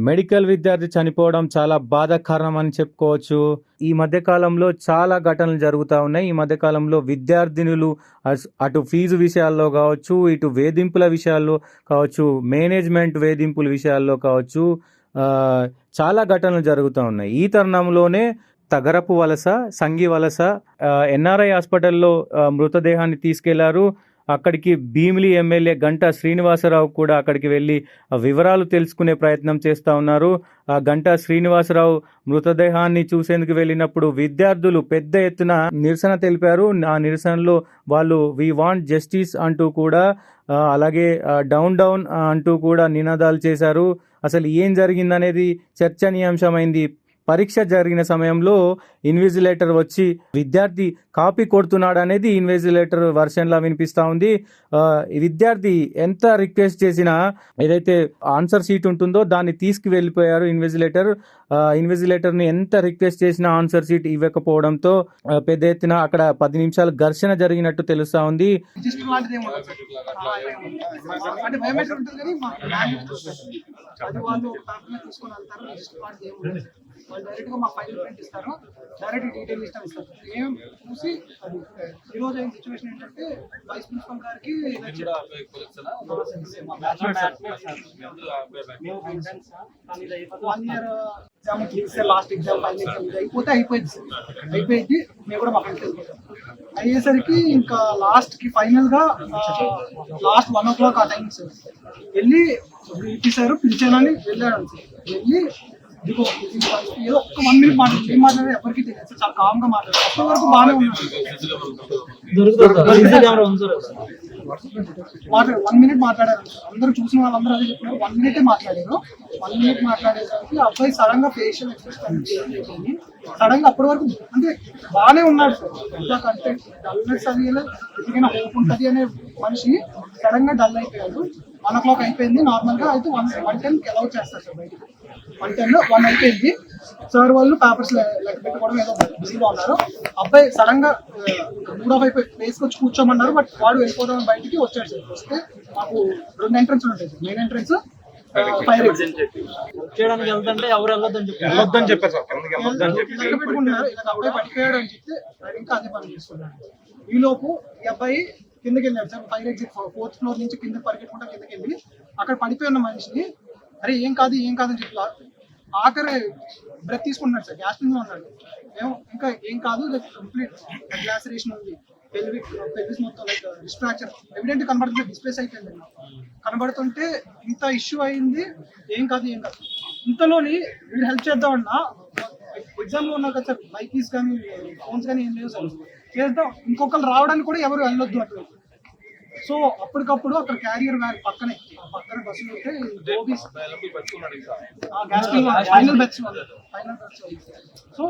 Medical విద్యార్థి చనిపోవడం చాలా బాధాకరం అని చెప్పుకోవచ్చు. ఈ మధ్య కాలంలో చాలా ఘటనలు జరుగుతా ఉన్నాయి. ఈ మధ్య కాలంలో విద్యార్థినులు అటు ఫీజు విషయాల్లో కావచ్చు, ఇటు వేధింపుల విషయాల్లో కావచ్చు, మేనేజ్మెంట్ వేధింపుల విషయాల్లో కావచ్చు, చాలా ఘటనలు జరుగుతూ ఉన్నాయి. ఈ తరుణంలోనే తగరపు వలస, సంఘి వలస ఎన్ఆర్ఐ హాస్పిటల్లో మృతదేహాన్ని తీసుకెళ్లారు. అక్కడికి భీమిలి ఎమ్మెల్యే గంటా శ్రీనివాసరావు కూడా అక్కడికి వెళ్ళి వివరాలు తెలుసుకునే ప్రయత్నం చేస్తూ ఉన్నారు. ఆ గంటా శ్రీనివాసరావు మృతదేహాన్ని చూసేందుకు వెళ్ళినప్పుడు విద్యార్థులు పెద్ద ఎత్తున నిరసన తెలిపారు. ఆ నిరసనలో వాళ్ళు వి వాంట్ జస్టిస్ అంటూ కూడా అలాగే డౌన్ డౌన్ అంటూ కూడా నినాదాలు చేశారు. అసలు ఏం జరిగిందనేది చర్చనీయాంశమైంది. పరీక్ష జరిగిన సమయంలో ఇన్విజిలేటర్ వచ్చి విద్యార్థి కాపీ కొడుతున్నాడు అనేది ఇన్విజిలేటర్ వర్షన్లా వినిపిస్తూ ఉంది. విద్యార్థి ఎంత రిక్వెస్ట్ చేసినా ఏదైతే ఆన్సర్ షీట్ ఉంటుందో దాన్ని తీసుకువెళ్ళిపోయారు ఇన్విజిలేటర్ని ఎంత రిక్వెస్ట్ చేసినా ఆన్సర్ షీట్ ఇవ్వకపోవడంతో పెద్ద ఎత్తున అక్కడ 10 నిమిషాలు ఘర్షణ జరిగినట్టు తెలుస్తా ఉంది. వాళ్ళు డైరెక్ట్గా మా ఫైల్ ప్రింట్ ఇస్తారు, డైరెక్ట్ డీటెయిల్ లిస్ట్ ఇస్తారు. ఏం చూసి అది ఈరోజు అయిన సిచ్యువేషన్ ఏంటంటే వైస్ ప్రిన్సిపల్ గారికి 1 year exam last exam final exam అయిపోయింది. మేము కూడా మా ఫ్రెండ్స్ వెళ్ళిపోతాం. అయ్యేసరికి ఇంకా లాస్ట్కి ఫైనల్గా లాస్ట్ 1 o'clock ఆ టైం సార్ వెళ్ళి ఇప్పిస్తారు, పిలిచానని వెళ్ళాడు సార్. వెళ్ళి ఏదో ఒక్క 1 minute మాట్లాడు, ఏం మాట్లాడారు ఎవరికి తెలియదు సార్. చాలా కామ్గా మాట్లాడారు. అప్పటి వరకు బాగానే ఉన్నాడు. 1 minute మాట్లాడారు. అందరూ చూసిన వాళ్ళందరూ అదే చెప్పినారు. 1 minute మాట్లాడారు. 1 minute మాట్లాడేసరికి అబ్బాయి సడన్ గా ఫేషియల్ ఎక్స్ప్రెషన్ సడన్ గా అప్పటి వరకు అంటే బాగానే ఉన్నాడు సార్. ఇంకా కంటే డల్నెస్ అది ఎదిగిన హోప్ ఉంటుంది అనే మనిషి సడన్ గా డల్ అయిపోయాడు. 1 o'clock అయిపోయింది నార్మల్ గా. అయితే 1:10 అలౌ చేస్తారు సార్ బయటకి. 1:10 1 అయిపోయింది. సార్ వాళ్ళు పేపర్స్ లెక్క పెట్టుకోవడం ఏదో బిజీగా ఉన్నారు. అబ్బాయి సడన్ గా మూడ్ ఆఫ్ అయిపోయి వేసుకొచ్చి కూర్చోమన్నారు. బట్ వాడు వెళ్ళిపోదాం బయటికి వచ్చాడు సార్. వస్తే మాకు 2 ఎంట్రన్స్ ఉంటాయి sir. Main entrance, fire exit చేయడానికి వెళ్తుంటే ఎవరు వెళ్ళొద్దని చెప్పారు సార్. లెక్క పెట్టుకుంటున్నారు. ఇలా అబ్బాయి పడిపోయాడు అని చెప్తే ఇంకా అదే పని చేస్తున్నాడు. ఈలోపు ఈ అబ్బాయి కిందకి వెళ్ళాడు sir. Fire exit 4th floor నుంచి కింద పరిగెట్టుకుంటా కిందకి వెళ్ళి అక్కడ పడిపోయి ఉన్న మనిషిని అరే ఏం కాదని చెప్పి ఆఖరి బ్రెత్ తీసుకుంటున్నాడు సార్. గ్యాస్ లో ఉన్నాడు. ఇంకా ఏం కాదు, కంప్లీట్ గ్లాసరేషన్ ఉంది, పెల్విస్ మొత్తం లైక్ డిస్ట్రాక్చర్ ఎవిడెంట్ కనబడుతుంది. డిస్ప్లేస్ అయిపోయింది. కనబడుతుంటే ఇంత ఇష్యూ అయింది. ఏం కాదు. ఇంతలోని వీడు హెల్ప్ చేద్దామన్నా ఎగ్జామ్ లో ఉన్నారు కదా సార్. బైకీస్ కానీ ఫోన్స్ కానీ ఏం లేవు సార్. చేద్దాం ఇంకొకరు రావడానికి కూడా ఎవరు వెళ్ళొద్దు అటు. సో అప్పటికప్పుడు అక్కడ క్యారియర్ వ్యాన్ పక్కన బస్సులు ఉంటే ఫైనల్ బెచ్. సో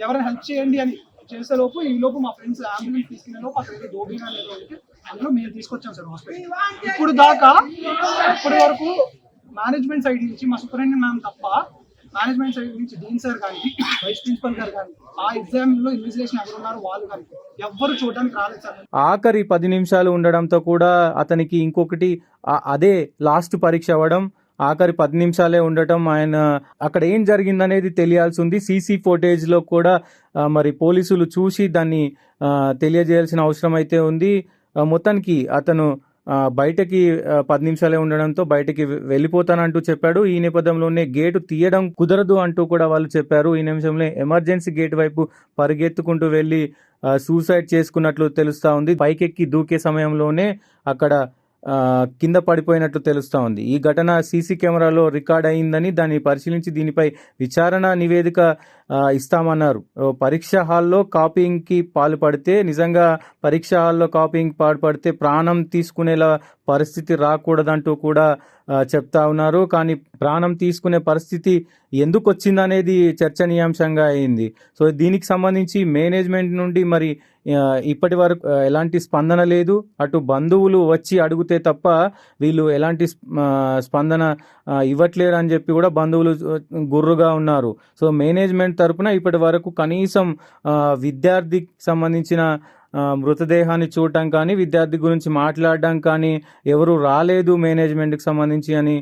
ఎవరైనా హెల్ప్ చేయండి అని చేసేలోపు ఈలోపు మా ఫ్రెండ్స్ అంబులెన్స్ తీసుకునే లోపు అక్కడ దోబీనా లేదో అందులో మేము తీసుకొచ్చాం సార్ హాస్పిటల్. ఇప్పుడు దాకా ఇప్పటి వరకు మేనేజ్మెంట్ సైడ్ నుంచి మా సూపరింటెండెంట్ మ్యామ్ తప్ప మేనేజ్మెంట్ సైడ్ నుంచి డీన్ సార్ కానీ వైస్ ప్రిన్సిపల్ గారు కానీ ఆ ఎగ్జామ్ లో ఇన్విజిలేషన్ ఎవరు ఉన్నారు వాళ్ళు కానీ ఎవ్వరు చూడడానికి రాలేదు సార్. ఆఖరి 10 నిమిషాలు ఉండడంతో కూడా అతనికి ఇంకొకటి అదే లాస్ట్ పరీక్ష అవ్వడం, ఆఖరి 10 నిమిషాలే ఉండటం, ఆయన అక్కడ ఏం జరిగిందనేది తెలియాల్సి ఉంది. సీసీ ఫుటేజ్ లో కూడా మరి పోలీసులు చూసి దాన్ని తెలియజేయాల్సిన అవసరం అయితే ఉంది. మొత్తానికి అతను బయటకి 10 నిమిషాలే ఉండడంతో బయటకి వెళ్ళిపోతానంటూ చెప్పాడు. ఈ నేపథ్యంలోనే గేటు తీయడం కుదరదు అంటూ కూడా వాళ్ళు చెప్పారు. ఈ నిమిషంలో ఎమర్జెన్సీ గేట్ వైపు పరిగెత్తుకుంటూ వెళ్ళి సూసైడ్ చేసుకున్నట్లు తెలుస్తా ఉంది. పైకెక్కి దూకే సమయంలోనే అక్కడ కింద పడిపోయినట్లు తెలుస్తూ ఉంది. ఈ ఘటన సీసీ కెమెరాలో రికార్డ్ అయిందని దాన్ని పరిశీలించి దీనిపై విచారణ నివేదిక ఇస్తామన్నారు. పరీక్ష హాల్లో కాపీయింగ్కి పాల్పడితే నిజంగా పరీక్ష హాల్లో కాపీయింగ్ పాల్పడితే ప్రాణం తీసుకునేలా పరిస్థితి రాకూడదంటూ కూడా చెప్తా ఉన్నారు. కానీ ప్రాణం తీసుకునే పరిస్థితి ఎందుకు వచ్చిందనేది చర్చనీయాంశంగా అయింది. సో దీనికి సంబంధించి మేనేజ్మెంట్ నుండి మరి ఇప్పటి వరకు ఎలాంటి స్పందన లేదు. అటు బంధువులు వచ్చి అడిగితే తప్ప వీళ్ళు ఎలాంటి స్పందన ఇవ్వట్లేరు అని చెప్పి కూడా బంధువులు గుర్రుగా ఉన్నారు. సో మేనేజ్మెంట్ తరపున ఇప్పటి వరకు కనీసం విద్యార్థికి సంబంధించిన మృతదేహాన్ని చూడటం కానీ, విద్యార్థి గురించి మాట్లాడడం కానీ, ఎవరు రాలేదు మేనేజ్మెంట్కి సంబంధించి అని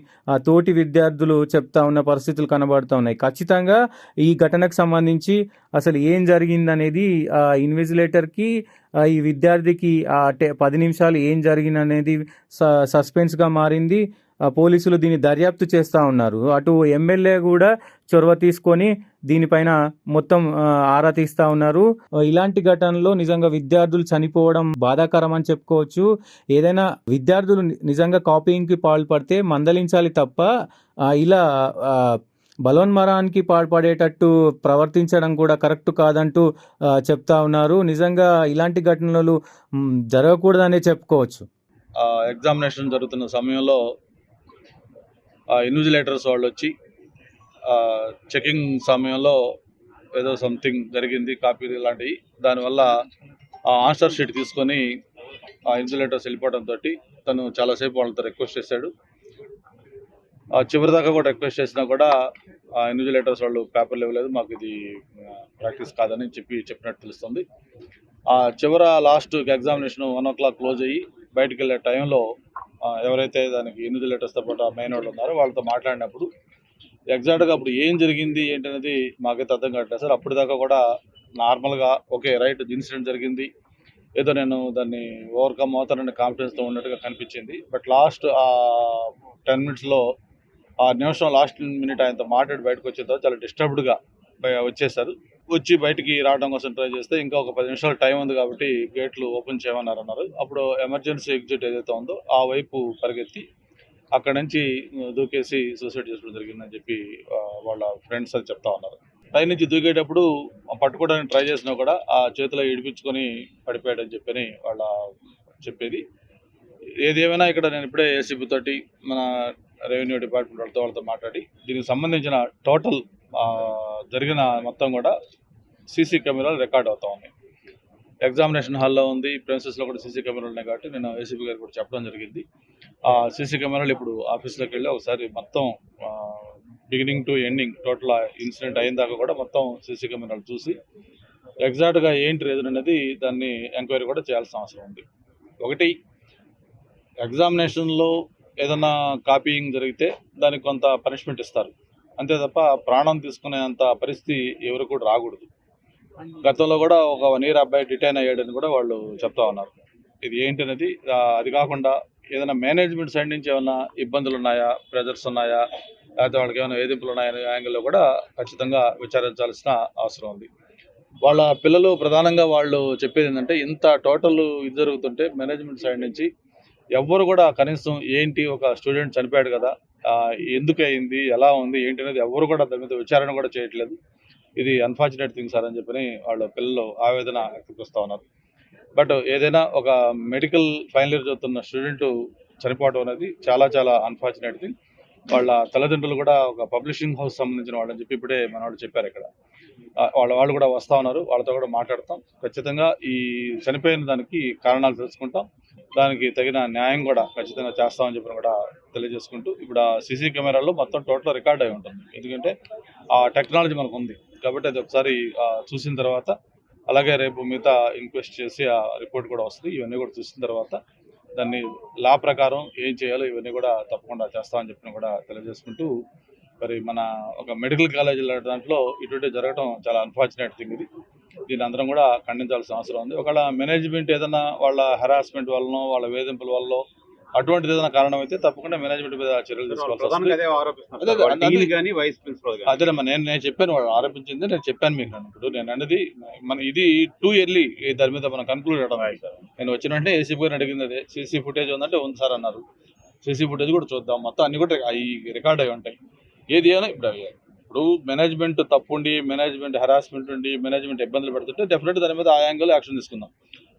తోటి విద్యార్థులు చెప్తా ఉన్న పరిస్థితులు కనబడుతూ ఉన్నాయి. ఖచ్చితంగా ఈ ఘటనకు సంబంధించి అసలు ఏం జరిగిందనేది ఇన్విజిలేటర్కి, ఈ విద్యార్థికి 10 నిమిషాలు ఏం జరిగిందనేది సస్పెన్స్గా మారింది. పోలీసులు దీన్ని దర్యాప్తు చేస్తూ ఉన్నారు. అటు ఎమ్మెల్యే కూడా చొరవ తీసుకొని దీనిపైన మొత్తం ఆరా తీస్తూ ఉన్నారు. ఇలాంటి ఘటనలో నిజంగా విద్యార్థులు చనిపోవడం బాధాకరం అని చెప్పుకోవచ్చు. ఏదైనా విద్యార్థులు నిజంగా కాపీయింగ్కి పాల్పడితే మందలించాలి తప్ప ఇలా బలోన్మరానికి పాల్పడేటట్టు ప్రవర్తించడం కూడా కరెక్ట్ కాదంటూ చెప్తా ఉన్నారు. నిజంగా ఇలాంటి ఘటనలు జరగకూడదనే చెప్పుకోవచ్చు. ఎగ్జామినేషన్ జరుగుతున్న సమయంలో ఇన్విజిలేటర్స్ వాళ్ళు వచ్చి చెకింగ్ సమయంలో ఏదో సంథింగ్ జరిగింది, కాపీ లాంటివి, దానివల్ల ఆన్సర్ షీట్ తీసుకొని ఇన్విజిలేటర్స్ వెళ్ళిపోవడంతో తను చాలాసేపు వాళ్ళతో రిక్వెస్ట్ చేశాడు. చివరిదాకా కూడా రిక్వెస్ట్ చేసినా కూడా ఇన్విజిలేటర్స్ వాళ్ళు పేపర్లు ఇవ్వలేదు, మాకు ఇది ప్రాక్టీస్ కాదని చెప్పినట్టు తెలుస్తుంది. చివర లాస్ట్ ఎగ్జామినేషన్ 1 o'clock క్లోజ్ అయ్యి బయటకు వెళ్ళే టైంలో ఎవరైతే దానికి ఇన్విజిలేటర్స్తో పాటు మెయిన్ వాళ్ళు ఉన్నారో వాళ్ళతో మాట్లాడినప్పుడు ఎగ్జాక్ట్గా అప్పుడు ఏం జరిగింది ఏంటనేది మాకైతే అర్థం కావట్లేదు సార్. అప్పటిదాకా కూడా నార్మల్గా ఓకే రైట్ ఇన్సిడెంట్ జరిగింది, ఏదో నేను దాన్ని ఓవర్కమ్ అవుతానని కాన్ఫిడెన్స్తో ఉన్నట్టుగా కనిపించింది. బట్ లాస్ట్ 10 minutesలో లాస్ట్ మినిట్ ఆయనతో మాట్లాడి బయటకు వచ్చిన తర్వాత చాలా డిస్టర్బ్డ్గా వచ్చేసారు. వచ్చి బయటికి రావడం కోసం ట్రై చేస్తే ఇంకా ఒక 10 నిమిషాలు టైం ఉంది కాబట్టి గేట్లు ఓపెన్ చేయమన్నారు. అప్పుడు ఎమర్జెన్సీ ఎగ్జిట్ ఏదైతే ఉందో ఆ వైపు పరిగెత్తి అక్కడ నుంచి దూకేసి సూసైడ్ చేసుకోవడం జరిగిందని చెప్పి వాళ్ళ ఫ్రెండ్స్ అది చెప్తా ఉన్నారు. పై నుంచి దూకేటప్పుడు పట్టుకోవడానికి ట్రై చేసినా కూడా ఆ చేతిలో ఇడిపించుకొని పడిపోయాడని చెప్పని వాళ్ళ చెప్పేది. ఏదేమైనా ఇక్కడ నేను ఇప్పుడే ఏసీబీ తోటి మన రెవెన్యూ డిపార్ట్మెంట్ వాళ్ళతో మాట్లాడి దీనికి సంబంధించిన టోటల్ జరిగిన మొత్తం కూడా సీసీ కెమెరాలు రికార్డ్ అవుతా ఉన్నాయి. ఎగ్జామినేషన్ హాల్లో ఉంది, ప్రిన్సెస్లో కూడా సీసీ కెమెరాలు ఉన్నాయి కాబట్టి నేను ఏసీబీ గారికి కూడా చెప్పడం జరిగింది. ఆ సీసీ కెమెరాలు ఇప్పుడు ఆఫీస్లోకి వెళ్ళి ఒకసారి మొత్తం beginning to ending total incident అయిన దాకా కూడా మొత్తం సీసీ కెమెరాలు చూసి ఎగ్జాక్ట్గా ఏంటి రీజన్ అనేది దాన్ని ఎంక్వైరీ కూడా చేయాల్సిన అవసరం ఉంది. ఒకటి, ఎగ్జామినేషన్లో ఏదైనా కాపీయింగ్ జరిగితే దానికి కొంత పనిష్మెంట్ ఇస్తారు, అంతే తప్ప ప్రాణం తీసుకునేంత పరిస్థితి ఎవరు కూడా రాకూడదు. గతంలో కూడా ఒక 1 year అబ్బాయి డిటైన్ అయ్యాడని కూడా వాళ్ళు చెప్తా ఉన్నారు. ఇది ఏంటనేది అది కాకుండా ఏదైనా మేనేజ్మెంట్ సైడ్ నుంచి ఏమైనా ఇబ్బందులు ఉన్నాయా, ప్రెజర్స్ ఉన్నాయా, లేకపోతే వాళ్ళకి ఏమైనా వేధింపులు ఉన్నాయనే యాంగిల్లో కూడా ఖచ్చితంగా విచారించాల్సిన అవసరం ఉంది. వాళ్ళ పిల్లలు ప్రధానంగా వాళ్ళు చెప్పేది ఏంటంటే ఇంత టోటల్ ఇది జరుగుతుంటే మేనేజ్మెంట్ సైడ్ నుంచి ఎవ్వరు కూడా కనీసం ఏంటి ఒక స్టూడెంట్ చనిపోయాడు కదా, ఎందుకు అయింది, ఎలా ఉంది ఏంటి అనేది ఎవరు కూడా దాని మీద విచారణ కూడా చేయట్లేదు. ఇది అన్ఫార్చునేట్ థింగ్ సార్ అని చెప్పని వాళ్ళ పిల్లలు ఆవేదన వ్యక్తపరుస్తూ ఉన్నారు. బట్ ఏదైనా ఒక మెడికల్ ఫైనల్ ఇయర్ చదువుతున్న స్టూడెంట్ చనిపోవడం అనేది చాలా చాలా అన్ఫార్చునేట్ థింగ్. వాళ్ళ తల్లిదండ్రులు కూడా ఒక పబ్లిషింగ్ హౌస్ సంబంధించిన వాళ్ళని చెప్పి ఇప్పుడే మన వాళ్ళు చెప్పారు. ఇక్కడ వాళ్ళు కూడా వస్తూ ఉన్నారు, వాళ్ళతో కూడా మాట్లాడతాం. ఖచ్చితంగా ఈ చనిపోయిన దానికి కారణాలు తెలుసుకుంటాం, దానికి తగిన న్యాయం కూడా ఖచ్చితంగా చేస్తామని చెప్పి కూడా తెలియజేసుకుంటూ ఇప్పుడు సీసీ కెమెరాల్లో మొత్తం టోటల్ రికార్డ్ అయి ఉంటుంది. ఎందుకంటే ఆ టెక్నాలజీ మనకు ఉంది కాబట్టి అది ఒకసారి చూసిన తర్వాత అలాగే రేపు మిగతా ఇంక్వెస్ట్ చేసి ఆ రిపోర్ట్ కూడా వస్తుంది. ఇవన్నీ కూడా చూసిన తర్వాత దాన్ని లా ప్రకారం ఏం చేయాలో ఇవన్నీ కూడా తప్పకుండా చేస్తామని చెప్పిన కూడా తెలియజేసుకుంటూ మరి మన ఒక మెడికల్ కాలేజీల దాంట్లో ఇటువంటి జరగడం చాలా అన్ఫార్చునేట్ థింగ్. దీన్ని అందరం కూడా ఖండించాల్సిన అవసరం ఉంది. ఒకవేళ మేనేజ్మెంట్ ఏదైనా వాళ్ళ హెరాస్మెంట్ వల్లనో వాళ్ళ వేధింపుల వల్ల అటువంటిది ఏదైనా కారణం అయితే తప్పకుండా మేనేజ్మెంట్ మీద చర్యలు తీసుకోవాల్సి వస్తుంది. అదేనమ్మా నేను చెప్పాను, వాళ్ళు ఆరోపించింది నేను చెప్పాను మీకు. ఇప్పుడు నేను అనేది ఇది టూ ఇయర్లీ దాని మీద మనం కన్క్లూడ్ అవ్వడం. నేను వచ్చిన వెంటనే ఏసీబీ గారిని అడిగింది అదే, సీసీ ఫుటేజ్ ఉందంటే ఉంది సార్ అన్నారు. సీసీ ఫుటేజ్ కూడా చూద్దాం, మొత్తం అన్ని కూడా అవి రికార్డ్ అయి ఉంటాయి. ఏది అయినా ఇప్పుడు మేనేజ్మెంట్ తప్పు ఉండి, మేనేజ్మెంట్ హెరాస్మెంట్ ఉండి, మేనేజ్మెంట్ ఇబ్బందులు పెడుతుంటే డెఫినెట్గా దాని మీద ఆ యాంగిల్ యాక్షన్ తీసుకుందాం.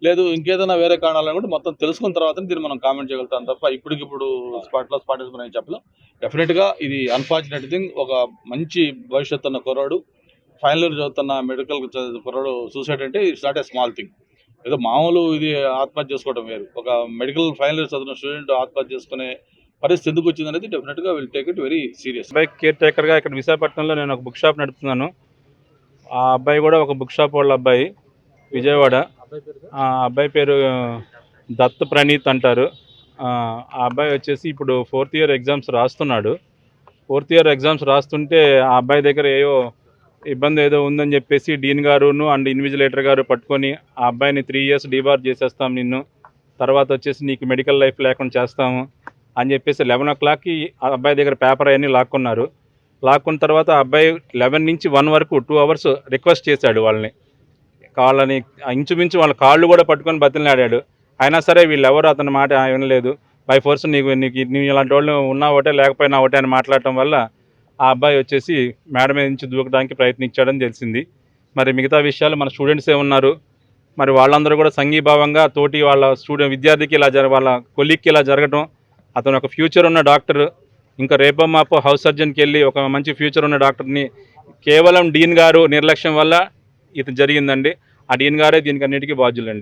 లేదు ఇంకేదైనా వేరే కారణాలను కూడా మొత్తం తెలుసుకున్న తర్వాత దీన్ని మనం కామెంట్ చేయగలుగుతాం తప్ప ఇప్పటికిప్పుడు స్పాట్ మనం చెప్పలేం. డెఫినెట్గా ఇది అన్ఫార్చునేట్ థింగ్. ఒక మంచి భవిష్యత్తు ఉన్న కుర్రాడు, ఫైనల్ ఇయర్ చదువుతున్న మెడికల్ కుర్రాడు సూసైడ్ అంటే it's not a small thing. ఏదో మామూలు ఇది ఆత్మహత్య చేసుకోవడం వేరు. ఒక మెడికల్ ఫైనల్ ఇయర్ చదువుతున్న స్టూడెంట్ ఆత్మహత్య చేసుకునే పరిస్థితి ఎందుకు వచ్చింది అనేది డెఫినెట్గా will take it very serious. అబ్బాయి కేర్ టేకర్గా ఇక్కడ విశాఖపట్నంలో నేను ఒక బుక్ షాప్ నడుపుతున్నాను. ఆ అబ్బాయి కూడా ఒక బుక్ షాప్ వాళ్ళ అబ్బాయి, విజయవాడ. ఆ అబ్బాయి పేరు దత్ ప్రణీత్ అంటారు. ఆ అబ్బాయి వచ్చేసి ఇప్పుడు 4th ఇయర్ ఎగ్జామ్స్ రాస్తున్నాడు. 4th ఇయర్ ఎగ్జామ్స్ రాస్తుంటే ఆ అబ్బాయి దగ్గర ఇబ్బంది ఏదో ఉందని చెప్పేసి డీన్ గారును అండ్ ఇన్విజిలేటర్ గారు పట్టుకొని ఆ అబ్బాయిని 3 years డిబార్ చేసేస్తాం నిన్ను, తర్వాత వచ్చేసి నీకు మెడికల్ లైఫ్ లేకుండా చేస్తాము అని చెప్పేసి 11 o'clockకి ఆ అబ్బాయి దగ్గర పేపర్ అవన్నీ లాక్కున్నారు. లాక్కున్న తర్వాత ఆ అబ్బాయి 11 నుంచి 1 వరకు 2 hours రిక్వెస్ట్ చేశాడు వాళ్ళని ఇంచుమించు వాళ్ళ కాళ్ళు కూడా పట్టుకొని బతిలాడాడు. అయినా సరే వీళ్ళెవరు అతని మాట వినలేదు. బై ఫోర్స్ నీకు ఇలాంటి వాళ్ళు ఉన్నా ఒకటే లేకపోయినా ఒకటే అని మాట్లాడటం వల్ల ఆ అబ్బాయి వచ్చేసి మేడ మీద నుంచి దూకడానికి ప్రయత్నించాడని తెలిసింది. మరి మిగతా విషయాలు మన స్టూడెంట్సే ఉన్నారు. మరి వాళ్ళందరూ కూడా సంఘీభావంగా తోటి వాళ్ళ విద్యార్థికి వాళ్ళ కొలీగ్కి ఇలా జరగటం, అతను ఒక ఫ్యూచర్ ఉన్న డాక్టర్, ఇంకా రేపో మాపో హౌస్ సర్జన్కి వెళ్ళి ఒక మంచి ఫ్యూచర్ ఉన్న డాక్టర్ని కేవలం డీన్ గారు నిర్లక్ష్యం వల్ల ఇది జరిగిందండి. ఆ డీన్ గారే దీనికి అన్నిటికీ బాధ్యులండి.